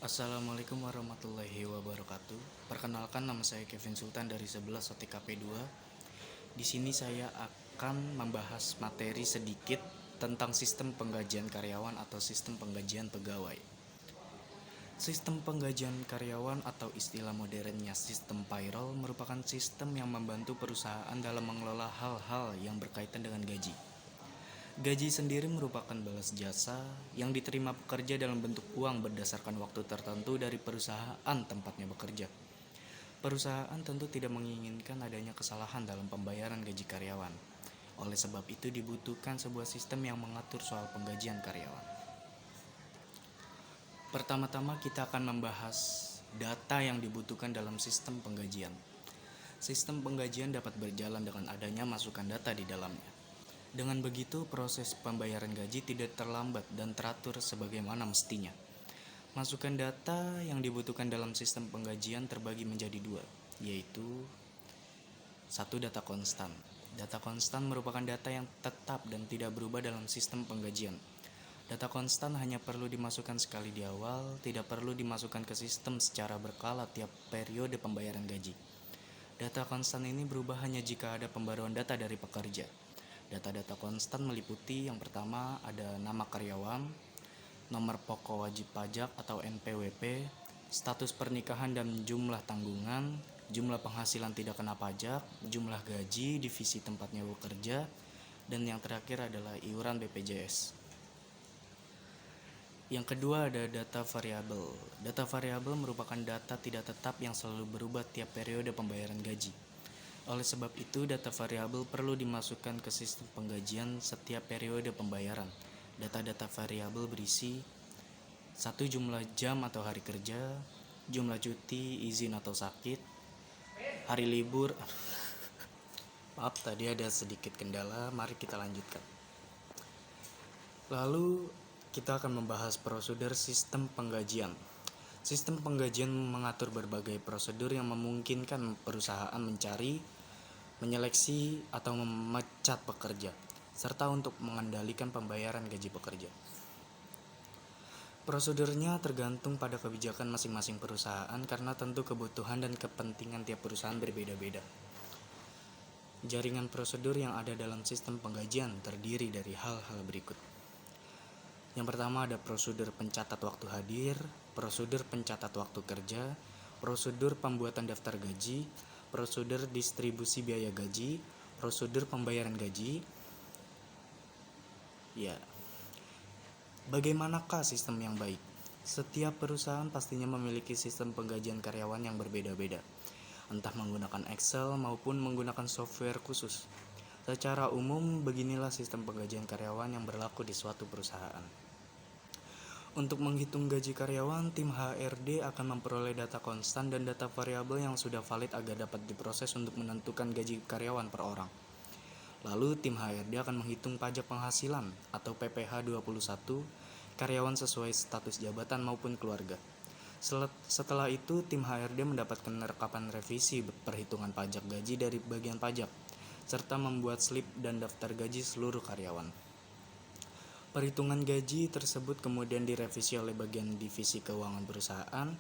Assalamualaikum warahmatullahi wabarakatuh. Perkenalkan, nama saya Kevin Sultan dari 11 OTKP 2. Di sini saya akan membahas materi sedikit tentang sistem penggajian karyawan atau sistem penggajian pegawai. Sistem penggajian karyawan atau istilah modernnya sistem payroll merupakan sistem yang membantu perusahaan dalam mengelola hal-hal yang berkaitan dengan gaji. Gaji sendiri merupakan balas jasa yang diterima pekerja dalam bentuk uang berdasarkan waktu tertentu dari perusahaan tempatnya bekerja. Perusahaan tentu tidak menginginkan adanya kesalahan dalam pembayaran gaji karyawan. Oleh sebab itu dibutuhkan sebuah sistem yang mengatur soal penggajian karyawan. Pertama-tama kita akan membahas data yang dibutuhkan dalam sistem penggajian. Sistem penggajian dapat berjalan dengan adanya masukan data di dalamnya. Dengan begitu, proses pembayaran gaji tidak terlambat dan teratur sebagaimana mestinya. Masukan data yang dibutuhkan dalam sistem penggajian terbagi menjadi dua, yaitu satu, data konstan. Data konstan merupakan data yang tetap dan tidak berubah dalam sistem penggajian. Data konstan hanya perlu dimasukkan sekali di awal, tidak perlu dimasukkan ke sistem secara berkala tiap periode pembayaran gaji. Data konstan ini berubah hanya jika ada pembaruan data dari pekerja. Data-data konstan meliputi yang pertama ada nama karyawan, nomor pokok wajib pajak atau NPWP, status pernikahan dan jumlah tanggungan, jumlah penghasilan tidak kena pajak, jumlah gaji, divisi tempatnya bekerja, dan yang terakhir adalah iuran BPJS. Yang kedua ada data variabel. Data variabel merupakan data tidak tetap yang selalu berubah tiap periode pembayaran gaji. Oleh sebab itu, data variabel perlu dimasukkan ke sistem penggajian setiap periode pembayaran. Data-data variabel berisi satu, jumlah jam atau hari kerja, jumlah cuti, izin atau sakit, hari libur. Maaf, tadi ada sedikit kendala, mari kita lanjutkan. Lalu kita akan membahas prosedur sistem penggajian. Sistem penggajian mengatur berbagai prosedur yang memungkinkan perusahaan mencari, menyeleksi, atau memecat pekerja, serta untuk mengendalikan pembayaran gaji pekerja. Prosedurnya tergantung pada kebijakan masing-masing perusahaan karena tentu kebutuhan dan kepentingan tiap perusahaan berbeda-beda. Jaringan prosedur yang ada dalam sistem penggajian terdiri dari hal-hal berikut. Yang pertama ada prosedur pencatat waktu hadir, prosedur pencatat waktu kerja, prosedur pembuatan daftar gaji, prosedur distribusi biaya gaji, prosedur pembayaran gaji. Ya, bagaimanakah sistem yang baik? Setiap perusahaan pastinya memiliki sistem penggajian karyawan yang berbeda-beda, entah menggunakan Excel maupun menggunakan software khusus. Secara umum, beginilah sistem penggajian karyawan yang berlaku di suatu perusahaan. Untuk menghitung gaji karyawan, tim HRD akan memperoleh data konstan dan data variabel yang sudah valid agar dapat diproses untuk menentukan gaji karyawan per orang. Lalu, tim HRD akan menghitung pajak penghasilan atau PPh 21 karyawan sesuai status jabatan maupun keluarga. Setelah itu, tim HRD mendapatkan rekapan revisi perhitungan pajak gaji dari bagian pajak, serta membuat slip dan daftar gaji seluruh karyawan. Perhitungan gaji tersebut kemudian direvisi oleh bagian divisi keuangan perusahaan.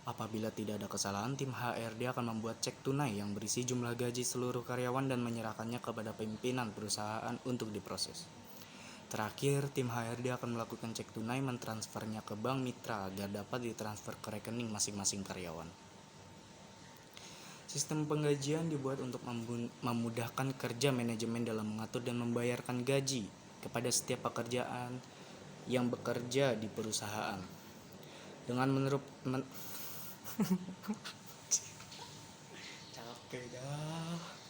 Apabila tidak ada kesalahan, tim HRD akan membuat cek tunai yang berisi jumlah gaji seluruh karyawan dan menyerahkannya kepada pimpinan perusahaan untuk diproses. Terakhir, tim HRD akan melakukan cek tunai mentransfernya ke bank mitra agar dapat ditransfer ke rekening masing-masing karyawan. Sistem penggajian dibuat untuk memudahkan kerja manajemen dalam mengatur dan membayarkan gaji kepada setiap pekerjaan yang bekerja di perusahaan. Dengan capek dah.